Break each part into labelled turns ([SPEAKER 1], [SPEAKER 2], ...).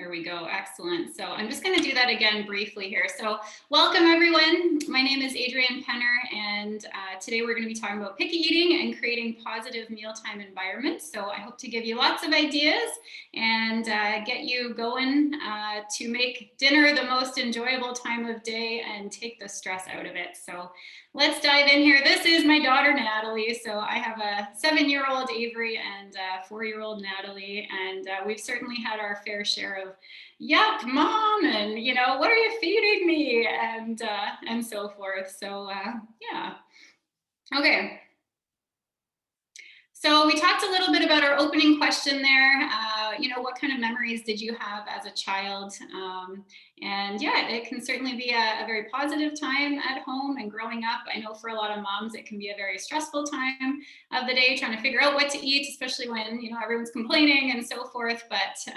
[SPEAKER 1] There we go. Excellent. So I'm just going to do that again briefly here. So welcome, everyone. My name is Adrienne Penner, and today we're going to be talking about picky eating and creating positive mealtime environments. So I hope to give you lots of ideas and get you going to make dinner the most enjoyable time of day and take the stress out of it. So let's dive in here. This is my daughter, Natalie. So I have a 7-year-old Avery and a 4-year-old Natalie, and we've certainly had our fair share of yuck, mom, and what are you feeding me, and so forth. So yeah. Okay. So we talked a little bit about our opening question there. What kind of memories did you have as a child? And yeah, it can certainly be a very positive time at home and growing up. I know for a lot of moms, it can be a very stressful time of the day trying to figure out what to eat, especially when, everyone's complaining and so forth. But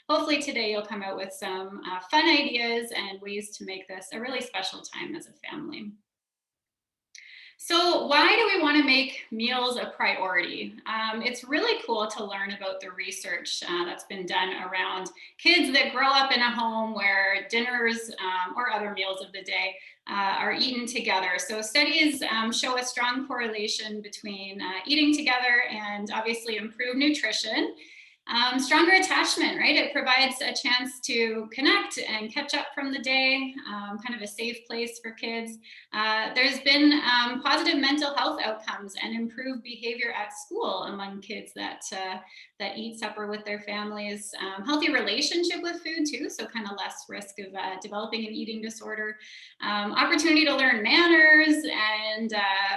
[SPEAKER 1] hopefully today you'll come out with some fun ideas and ways to make this a really special time as a family. So why do we want to make meals a priority? It's really cool to learn about the research that's been done around kids that grow up in a home where dinners or other meals of the day are eaten together. So studies show a strong correlation between eating together and obviously improved nutrition. Stronger attachment, right? It provides a chance to connect and catch up from the day, kind of a safe place for kids. There's been positive mental health outcomes and improved behavior at school among kids that eat supper with their families. Healthy relationship with food too, so kind of less risk of developing an eating disorder. Opportunity to learn manners and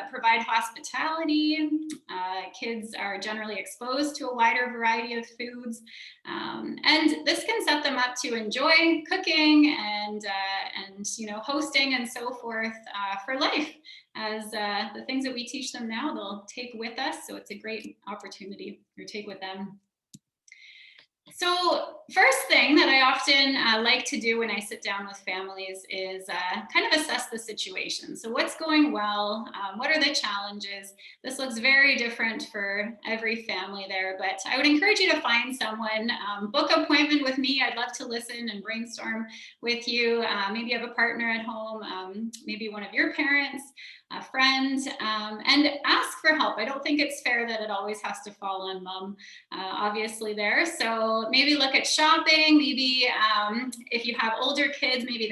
[SPEAKER 1] provide hospitality. Kids are generally exposed to a wider variety of foods, and this can set them up to enjoy cooking and hosting and so forth for life, as the things that we teach them now they'll take with us. So it's a great opportunity to take with them. So first thing that I often like to do when I sit down with families is kind of assess the situation. So what's going well? What are the challenges? This looks very different for every family there, but I would encourage you to find someone, book an appointment with me. I'd love to listen and brainstorm with you. Maybe you have a partner at home, maybe one of your parents, a friend, and ask for help. I don't think it's fair that it always has to fall on mom, obviously there. So maybe look at shopping. Maybe if you have older kids, maybe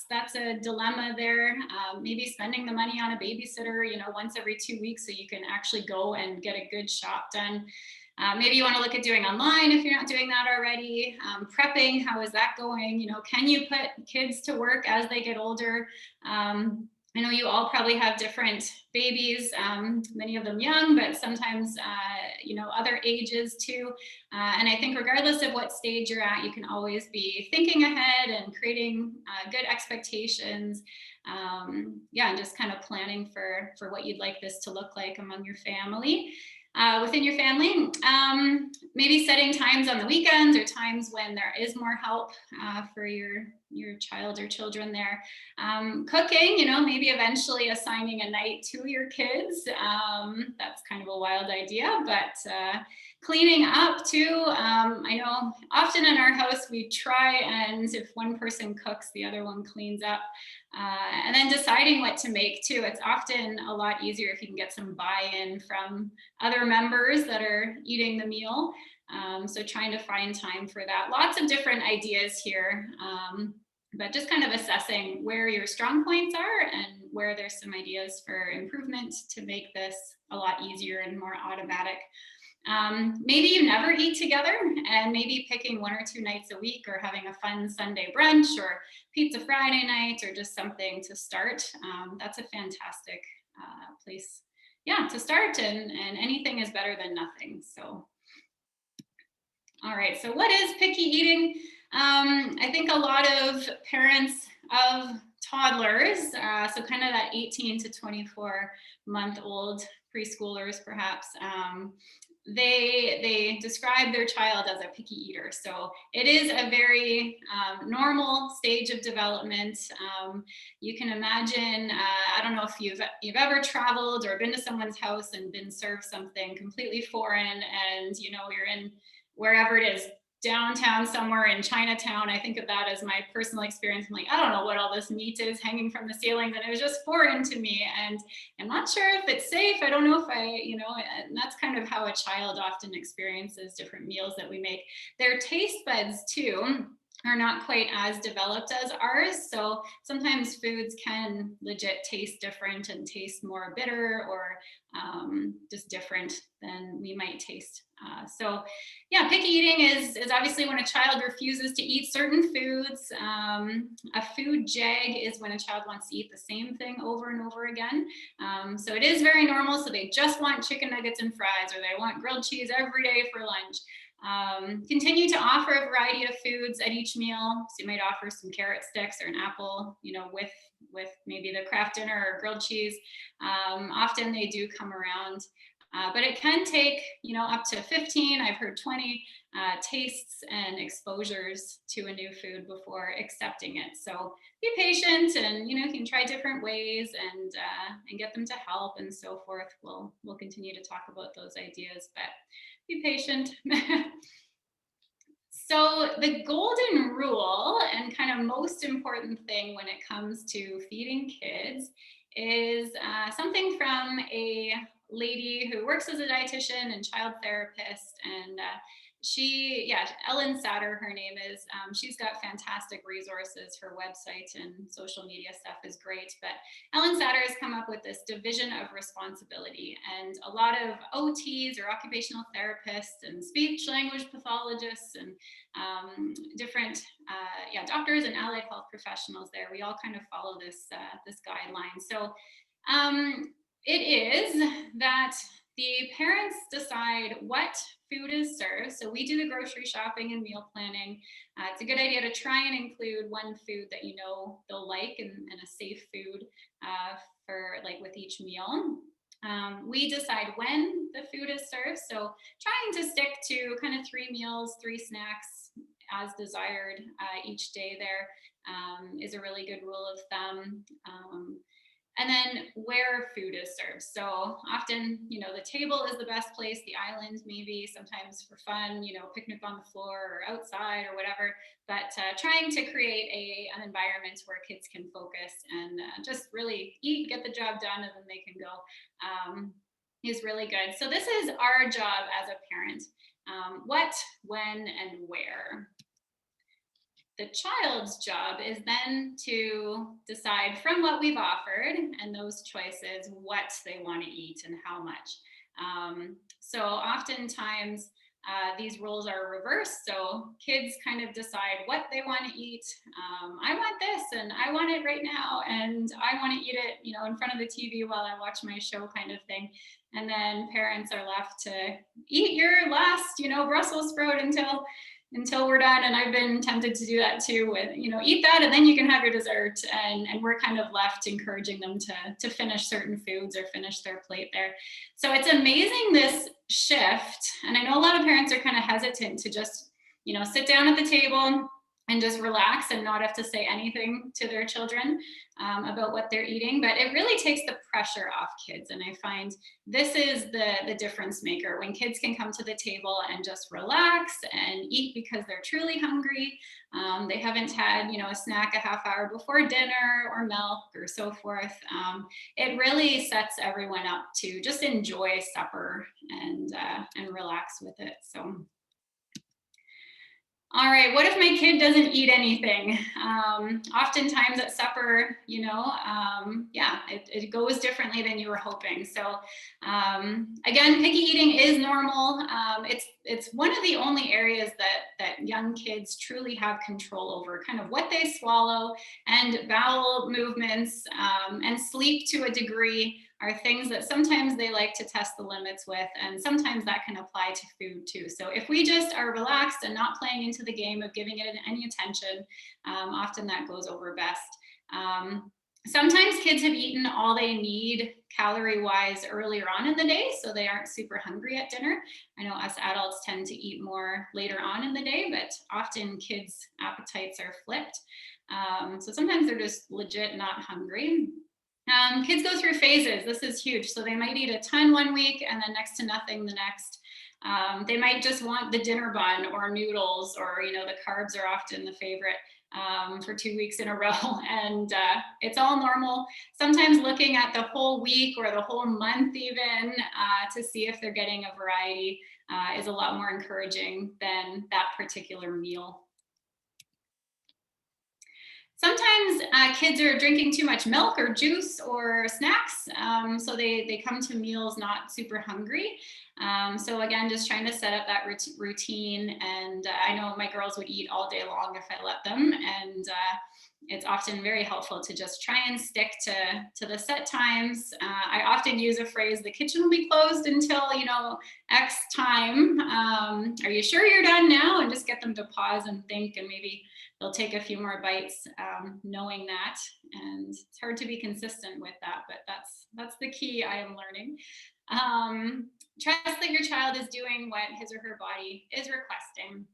[SPEAKER 1] that's a dilemma there. Maybe spending the money on a babysitter, once every 2 weeks so you can actually go and get a good shop done. Maybe you want to look at doing online if you're not doing that already. Prepping, how is that going? Can you put kids to work as they get older? I know you all probably have different babies, many of them young, but sometimes, other ages too. And I think regardless of what stage you're at, you can always be thinking ahead and creating good expectations. And just kind of planning for what you'd like this to look like among your family. Within your family, maybe setting times on the weekends or times when there is more help for your child or children there. Cooking, maybe eventually assigning a night to your kids. That's kind of a wild idea, but cleaning up too. I know often in our house we try, and if one person cooks, the other one cleans up. And then deciding what to make too. It's often a lot easier if you can get some buy-in from other members that are eating the meal. So trying to find time for that. Lots of different ideas here, but just kind of assessing where your strong points are and where there's some ideas for improvement to make this a lot easier and more automatic. Maybe you never eat together, and maybe picking 1 or 2 nights a week or having a fun Sunday brunch or pizza Friday night or just something to start. That's a fantastic place, to start, and anything is better than nothing. So, all right, so what is picky eating? I think a lot of parents of toddlers, so kind of that 18 to 24 month old preschoolers perhaps, they describe their child as a picky eater. So it is a very normal stage of development. You can imagine, I don't know if you've ever traveled or been to someone's house and been served something completely foreign, and you're in wherever it is, downtown somewhere in Chinatown. I think of that as my personal experience. I'm like, I don't know what all this meat is hanging from the ceilings. And it was just foreign to me. And I'm not sure if it's safe. I don't know if and that's kind of how a child often experiences different meals that we make. Their taste buds too are not quite as developed as ours. So sometimes foods can legit taste different and taste more bitter or just different than we might taste. So yeah, picky eating is obviously when a child refuses to eat certain foods. A food jag is when a child wants to eat the same thing over and over again. So it is very normal. So they just want chicken nuggets and fries, or they want grilled cheese every day for lunch. Continue to offer a variety of foods at each meal. So you might offer some carrot sticks or an apple, with maybe the Kraft dinner or grilled cheese. Often they do come around, but it can take, up to 15, I've heard 20 tastes and exposures to a new food before accepting it. So be patient, and you can try different ways and get them to help and so forth. We'll continue to talk about those ideas, but be patient. So the golden rule and kind of most important thing when it comes to feeding kids is something from a lady who works as a dietitian and child therapist. And Ellen Satter, her name is. She's got fantastic resources. Her website and social media stuff is great. But Ellen Satter has come up with this division of responsibility, and a lot of OTs or occupational therapists and speech language pathologists and different doctors and allied health professionals there. We all kind of follow this guideline. So it is that the parents decide what food is served. So we do the grocery shopping and meal planning. It's a good idea to try and include one food that they'll like and a safe food for with each meal. We decide when the food is served. So trying to stick to kind of 3 meals, 3 snacks as desired each day there is a really good rule of thumb. And then where food is served. So often, the table is the best place, the island maybe, sometimes for fun, picnic on the floor or outside or whatever, but trying to create an environment where kids can focus and just really eat, get the job done, and then they can go is really good. So this is our job as a parent. What, when, and where. The child's job is then to decide from what we've offered and those choices what they want to eat and how much. So oftentimes these rules are reversed. So kids kind of decide what they want to eat. I want this and I want it right now, and I want to eat it, in front of the TV while I watch my show, kind of thing. And then parents are left to eat your last, Brussels sprout until we're done. And I've been tempted to do that too with, eat that and then you can have your dessert. And we're kind of left encouraging them to finish certain foods or finish their plate there. So it's amazing, this shift. And I know a lot of parents are kind of hesitant to just, sit down at the table and just relax and not have to say anything to their children about what they're eating. But it really takes the pressure off kids. And I find this is the difference maker, when kids can come to the table and just relax and eat because they're truly hungry. They haven't had, a snack a half hour before dinner or milk or so forth. It really sets everyone up to just enjoy supper and relax with it. So. All right, what if my kid doesn't eat anything? Oftentimes at supper, it goes differently than you were hoping. So again, picky eating is normal. It's one of the only areas that young kids truly have control over, kind of what they swallow, and bowel movements and sleep to a degree are things that sometimes they like to test the limits with, and sometimes that can apply to food too. So if we just are relaxed and not playing into the game of giving it any attention, often that goes over best. Sometimes kids have eaten all they need calorie-wise earlier on in the day, so they aren't super hungry at dinner. I know us adults tend to eat more later on in the day, but often kids' appetites are flipped. So sometimes they're just legit not hungry. Kids go through phases. This is huge. So they might eat a ton one week and then next to nothing the next. They might just want the dinner bun or noodles, or, you know, the carbs are often the favorite for 2 weeks in a row. And it's all normal. Sometimes looking at the whole week or the whole month even to see if they're getting a variety is a lot more encouraging than that particular meal. Sometimes kids are drinking too much milk or juice or snacks, so they come to meals not super hungry. So again, just trying to set up that routine. And I know my girls would eat all day long if I let them. And it's often very helpful to just try and stick to the set times. I often use a phrase, the kitchen will be closed until, you know, X time. Are you sure you're done now? And just get them to pause and think, and maybe they'll take a few more bites, knowing that. And it's hard to be consistent with that, but that's the key I am learning. Trust that your child is doing what his or her body is requesting.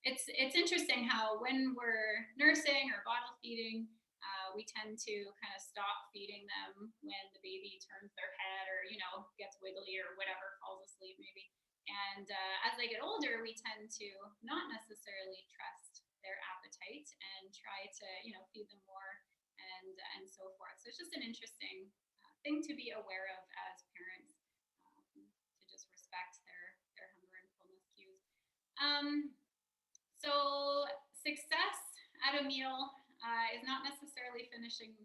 [SPEAKER 1] It's interesting how when we're nursing or bottle feeding, we tend to kind of stop feeding them when the baby turns their head or, you know, gets wiggly or whatever, falls asleep maybe. And as they get older, we tend to not necessarily trust their appetite and try to, you know, feed them more and so forth. So it's just an interesting thing to be aware of as parents, to just respect their hunger and fullness cues. So success at a meal is not necessarily finishing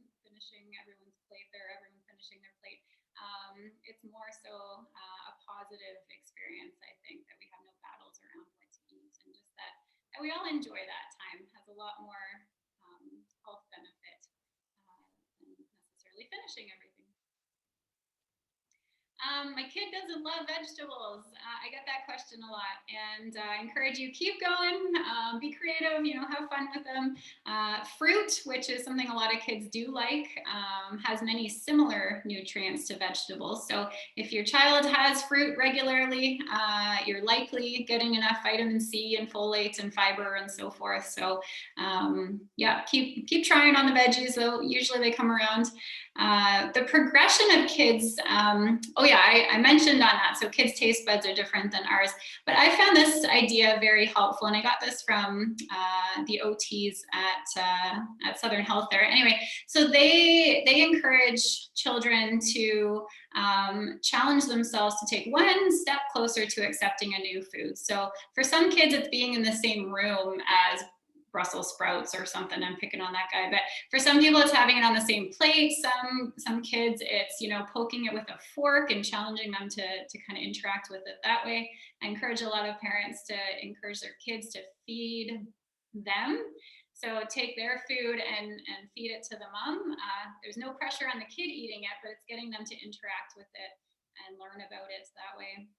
[SPEAKER 1] everyone's plate there, everyone finishing their plate. It's more so a positive experience, I think, that we have no battles around what to eat, and just that we all enjoy that time has a lot more health benefit than necessarily finishing everything. My kid doesn't love vegetables. I get that question a lot, and I encourage you, keep going, be creative, you know, have fun with them. Fruit, which is something a lot of kids do like, has many similar nutrients to vegetables. So if your child has fruit regularly, you're likely getting enough vitamin C and folate and fiber and so forth. So yeah, keep trying on the veggies, though usually they come around. The progression of kids, oh yeah, I mentioned on that. So kids' taste buds are different than ours, but I found this idea very helpful, and I got this from the OTs at Southern Health there. Anyway, so they encourage children to challenge themselves to take one step closer to accepting a new food. So for some kids, it's being in the same room as Brussels sprouts or something. I'm picking on that guy, but for some people it's having it on the same plate. Some kids it's, you know, poking it with a fork and challenging them to kind of interact with it that way. I encourage a lot of parents to encourage their kids to feed them. So take their food and feed it to the mom. There's no pressure on the kid eating it, but it's getting them to interact with it and learn about it that way.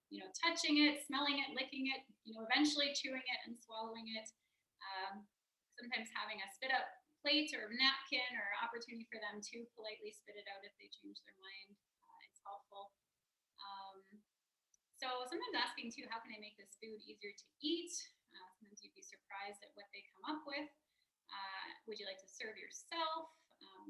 [SPEAKER 1] You know, touching it, smelling it, licking it, you know, eventually chewing it and swallowing it. Sometimes having a spit up plate or napkin or opportunity for them to politely spit it out if they change their mind is helpful. So sometimes asking too, how can I make this food easier to eat? Sometimes you'd be surprised at what they come up with. Would you like to serve yourself?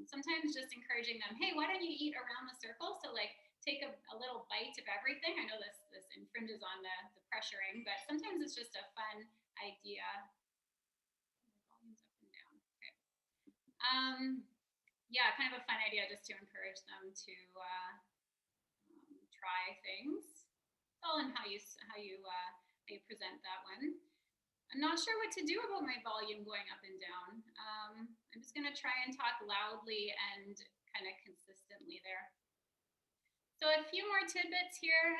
[SPEAKER 1] Sometimes just encouraging them, hey, why don't you eat around the circle? So like take a little bite of everything. I know this infringes on the pressuring, but sometimes it's just a fun idea. Yeah, kind of a fun idea just to encourage them to try things. It's all in how you present that one. I'm not sure what to do about my volume going up and down. I'm just going to try and talk loudly and kind of consistently there. So a few more tidbits here.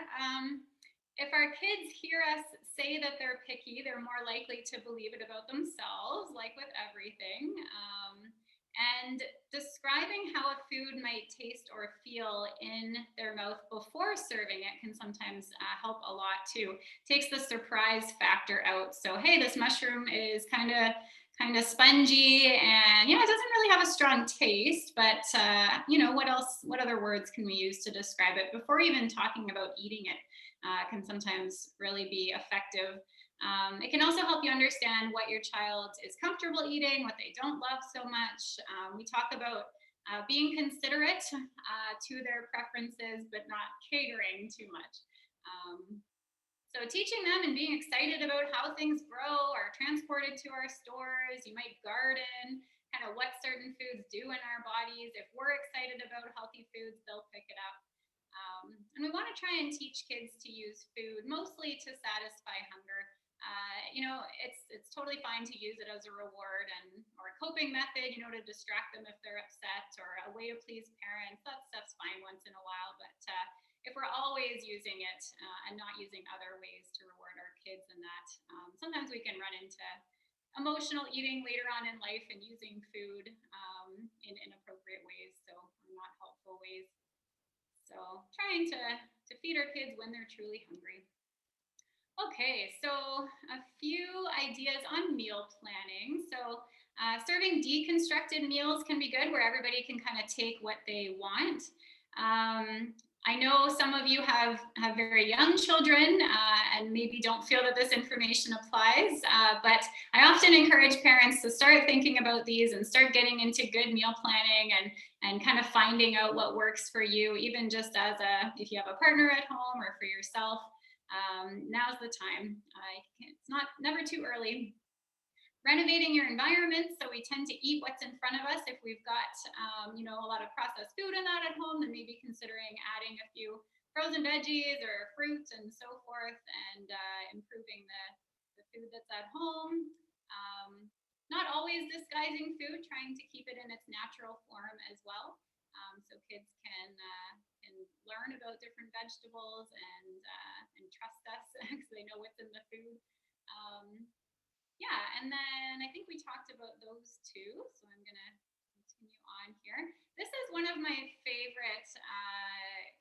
[SPEAKER 1] If our kids hear us say that they're picky, they're more likely to believe it about themselves, like with everything. And describing how a food might taste or feel in their mouth before serving it can sometimes help a lot too. Takes the surprise factor out. So, hey, this mushroom is kind of spongy, and, you know, it doesn't really have a strong taste, but you know, what other words can we use to describe it before even talking about eating it? Can sometimes really be effective. It can also help you understand what your child is comfortable eating, what they don't love so much. We talk about being considerate to their preferences, but not catering too much. So teaching them and being excited about how things grow, are transported to our stores. You might garden, kind of what certain foods do in our bodies. If we're excited about healthy foods, they'll pick it up. And we want to try and teach kids to use food mostly to satisfy hunger. It's totally fine to use it as a reward or a coping method, to distract them if they're upset, or a way to please parents. That stuff's fine once in a while, but if we're always using it and not using other ways to reward our kids in that, sometimes we can run into emotional eating later on in life and using food in inappropriate ways, so not helpful ways. So trying to feed our kids when they're truly hungry. Okay, so a few ideas on meal planning. So serving deconstructed meals can be good, where everybody can kind of take what they want. I know some of you have very young children and maybe don't feel that this information applies, but I often encourage parents to start thinking about these and start getting into good meal planning and kind of finding out what works for you, even just if you have a partner at home or for yourself. Now's the time. It's never too early. Renovating your environment, so we tend to eat what's in front of us. If we've got a lot of processed food in that at home, then maybe considering adding a few frozen veggies or fruit and so forth, and improving the food that's at home. Not always disguising food, trying to keep it in its natural form as well, so kids can learn about different vegetables and trust us because they know what's in the food. Yeah, and then I think we talked about those two, so I'm going to continue on here. This is one of my favorite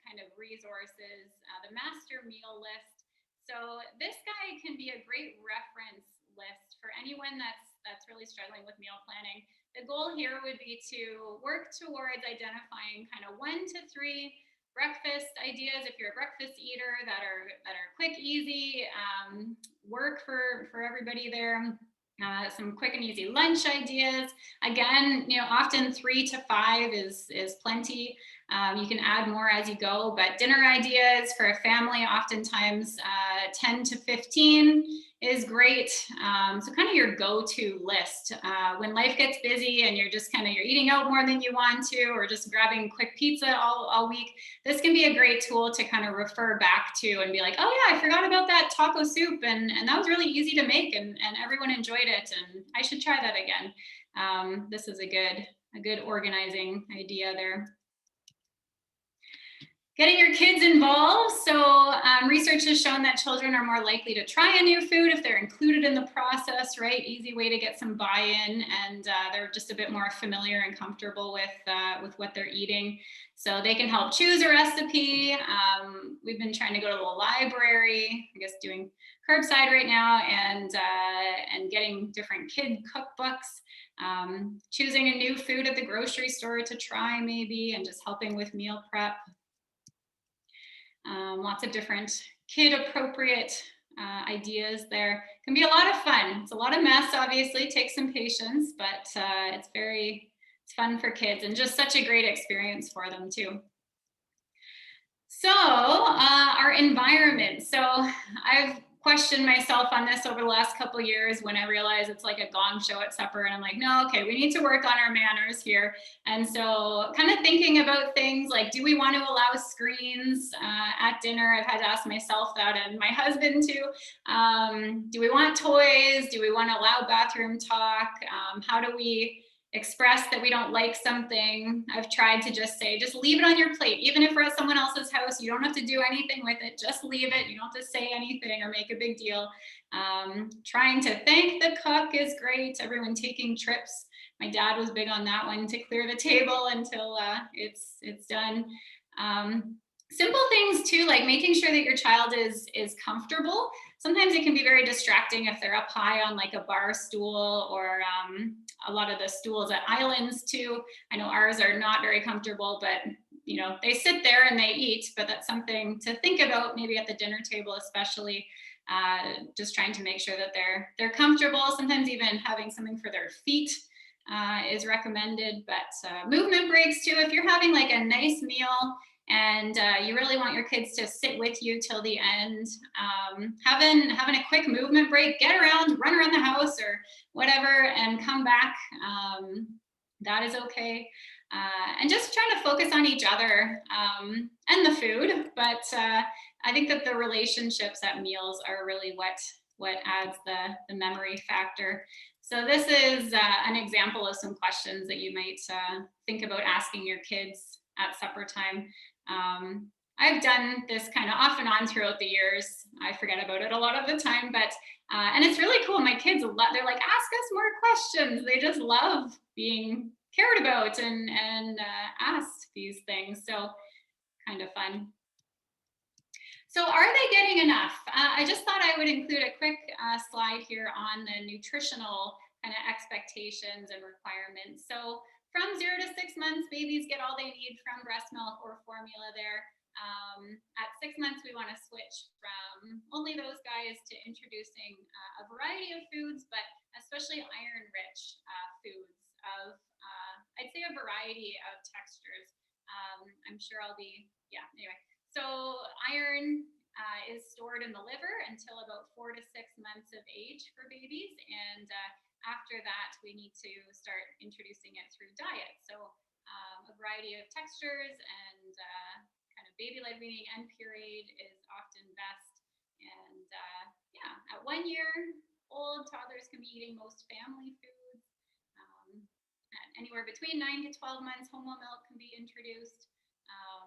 [SPEAKER 1] kind of resources, the Master Meal List. So this guy can be a great reference list for anyone that's really struggling with meal planning. The goal here would be to work towards identifying kind of 1 to 3 breakfast ideas, if you're a breakfast eater, that are quick, easy, work for everybody there. Some quick and easy lunch ideas. Again, often 3 to 5 is plenty. You can add more as you go, but dinner ideas for a family, oftentimes 10 to 15 is great. So kind of your go-to list. When life gets busy and you're eating out more than you want to, or just grabbing quick pizza all week, this can be a great tool to kind of refer back to and be like, oh yeah, I forgot about that taco soup, and that was really easy to make, and everyone enjoyed it, and I should try that again. This is a good organizing idea there. Getting your kids involved. So research has shown that children are more likely to try a new food if they're included in the process, right? Easy way to get some buy-in, and they're just a bit more familiar and comfortable with what they're eating. So they can help choose a recipe. We've been trying to go to the library, I guess doing curbside right now, and getting different kid cookbooks, choosing a new food at the grocery store to try maybe, and just helping with meal prep. Lots of different kid appropriate ideas there. Can be a lot of fun. It's a lot of mess, obviously, takes some patience, but it's fun for kids and just such a great experience for them too. So our environment. So I've questioned myself on this over the last couple of years when I realized it's like a gong show at supper, and I'm like, no, okay, we need to work on our manners here. And so kind of thinking about things like, do we want to allow screens at dinner? I've had to ask myself that, and my husband too. Do we want toys? Do we want to allow bathroom talk? How do we express that we don't like something? I've tried to just say, just leave it on your plate. Even if we're at someone else's house, you don't have to do anything with it. Just leave it. You don't have to say anything or make a big deal. Trying to thank the cook is great. Everyone taking trips. My dad was big on that one, to clear the table until it's done. Simple things too, like making sure that your child is comfortable. Sometimes it can be very distracting if they're up high on like a bar stool, or a lot of the stools at islands too. I know ours are not very comfortable, but they sit there and they eat, but that's something to think about maybe at the dinner table, especially just trying to make sure that they're comfortable. Sometimes even having something for their feet is recommended, but movement breaks too. If you're having like a nice meal and you really want your kids to sit with you till the end. Having a quick movement break, get around, run around the house or whatever, and come back. That is okay. And just trying to focus on each other and the food. But I think that the relationships at meals are really what adds the memory factor. So this is an example of some questions that you might think about asking your kids at supper time. I've done this kind of off and on throughout the years. I forget about it a lot of the time, but and it's really cool. My kids, they're like, ask us more questions. They just love being cared about and asked these things. So kind of fun. So are they getting enough? I just thought I would include a quick slide here on the nutritional kind of expectations and requirements. So from 0 to 6 months, babies get all they need from breast milk or formula there. At 6 months, we want to switch from only those guys to introducing a variety of foods, but especially iron-rich foods of, I'd say, a variety of textures. I'm sure I'll be, yeah, anyway. So iron is stored in the liver until about 4 to 6 months of age for babies. And after that, we need to start introducing it through diet. So a variety of textures and kind of baby-led weaning and pureed is often best. And yeah, at 1 year old, toddlers can be eating most family foods. Anywhere between 9 to 12 months, homo milk can be introduced.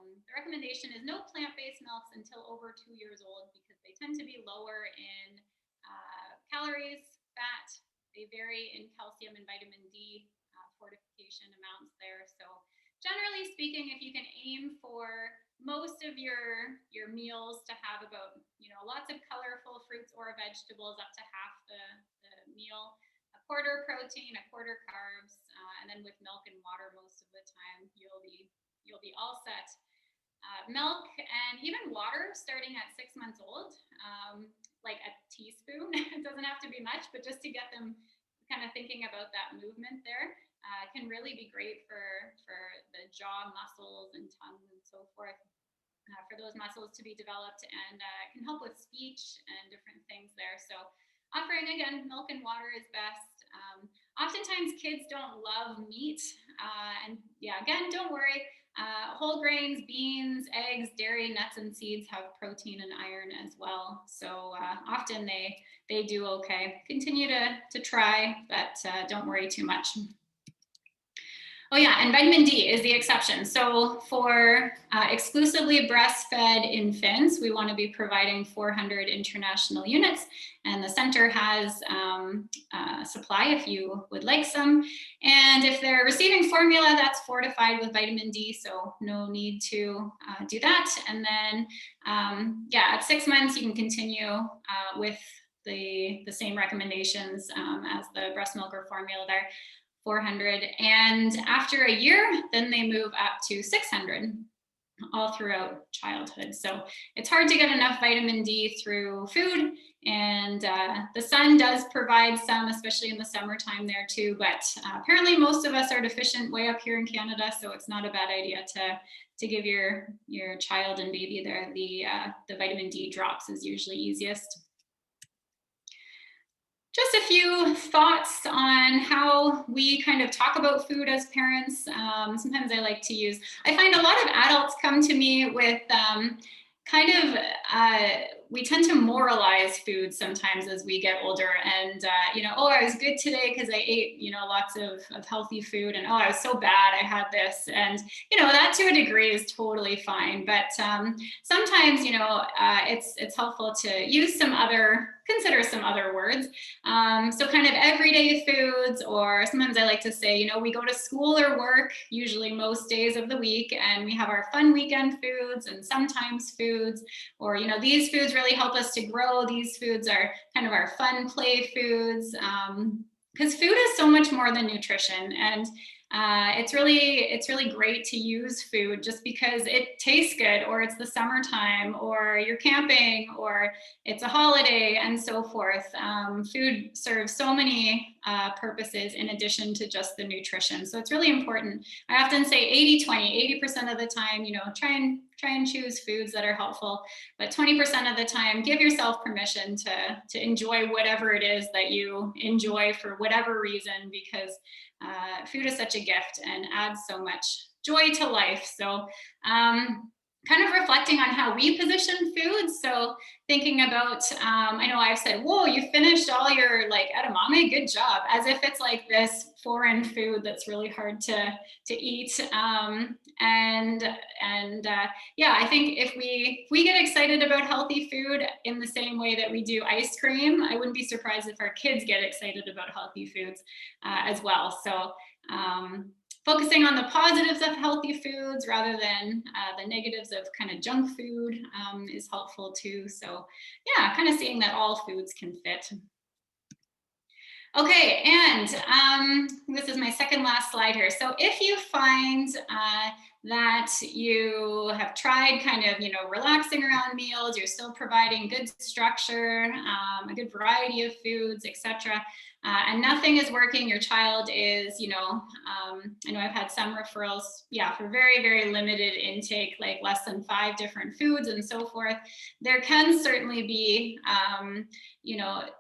[SPEAKER 1] The recommendation is no plant-based milks until over 2 years old because they tend to be lower in calories, fat. They vary in calcium and vitamin D fortification amounts there. So generally speaking, if you can aim for most of your meals to have about, lots of colorful fruits or vegetables, up to half the meal, a quarter protein, a quarter carbs, and then with milk and water most of the time, you'll be all set. Milk and even water starting at 6 months old, like a teaspoon. It doesn't have to be much, but just to get them kind of thinking about that movement there can really be great for the jaw muscles and tongue and so forth, for those muscles to be developed, and can help with speech and different things there. So offering, again, milk and water is best. Oftentimes kids don't love meat, and yeah, again, don't worry. Whole grains, beans, eggs, dairy, nuts, and seeds have protein and iron as well. So often they do okay. Continue to try, but don't worry too much. Oh yeah, and vitamin D is the exception. So for exclusively breastfed infants, we want to be providing 400 international units, and the center has supply if you would like some. And if they're receiving formula, that's fortified with vitamin D, so no need to do that. And then, yeah, at 6 months, you can continue with the same recommendations as the breast milk or formula there. 400, and after a year, then they move up to 600 all throughout childhood. So it's hard to get enough vitamin D through food, and the sun does provide some, especially in the summertime there too, but apparently most of us are deficient way up here in Canada, so it's not a bad idea to give your child and baby there the vitamin D drops is usually easiest. Just a few thoughts on how we kind of talk about food as parents. Sometimes I like to use, I find a lot of adults come to me with we tend to moralize food sometimes as we get older, and oh, I was good today because I ate lots of healthy food, and oh, I was so bad I had this, and that to a degree is totally fine, but sometimes it's helpful to consider some other words. So kind of everyday foods, or sometimes I like to say, we go to school or work usually most days of the week, and we have our fun weekend foods and sometimes foods, or these foods really help us to grow. These foods are kind of our fun play foods, because food is so much more than nutrition, and it's really great to use food just because it tastes good, or it's the summertime, or you're camping, or it's a holiday, and so forth. Food serves so many purposes in addition to just the nutrition. So it's really important. I often say 80-20, 80% of the time, try try and choose foods that are helpful. But 20% of the time, give yourself permission to enjoy whatever it is that you enjoy for whatever reason, because food is such a gift and adds so much joy to life. So kind of reflecting on how we position food. So thinking about, I know I've said, whoa, you finished all your like edamame, good job, as if it's like this foreign food that's really hard to eat. Yeah, I think if we get excited about healthy food in the same way that we do ice cream, I wouldn't be surprised if our kids get excited about healthy foods as well. So focusing on the positives of healthy foods rather than the negatives of kind of junk food is helpful too. So yeah, kind of seeing that all foods can fit. Okay, and this is my second last slide here. So if you find that you have tried kind of, relaxing around meals, you're still providing good structure, a good variety of foods, etc., and nothing is working, your child is, I know I've had some referrals, for very, very limited intake, like less than 5 different foods and so forth. There can certainly be,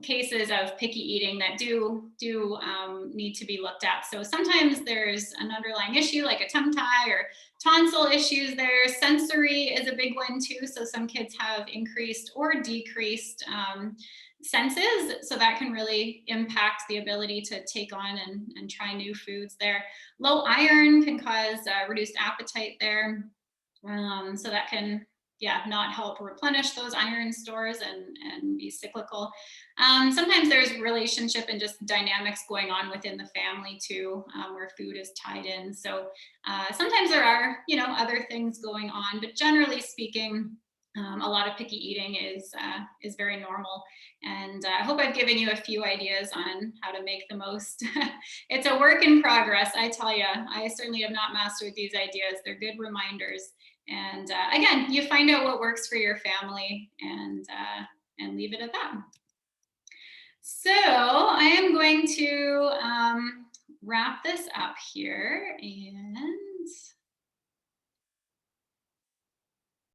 [SPEAKER 1] cases of picky eating that do need to be looked at. So sometimes there's an underlying issue like a tongue tie or tonsil issues there. Sensory is a big one too. So some kids have increased or decreased senses. So that can really impact the ability to take on and try new foods there. Low iron can cause reduced appetite there. So that can not help replenish those iron stores and be cyclical. Sometimes there's relationship and just dynamics going on within the family too, where food is tied in. So sometimes there are, other things going on, but generally speaking, a lot of picky eating is very normal. And I hope I've given you a few ideas on how to make the most. It's a work in progress, I tell you. I certainly have not mastered these ideas. They're good reminders. And again, you find out what works for your family and leave it at that. So I am going to wrap this up here, and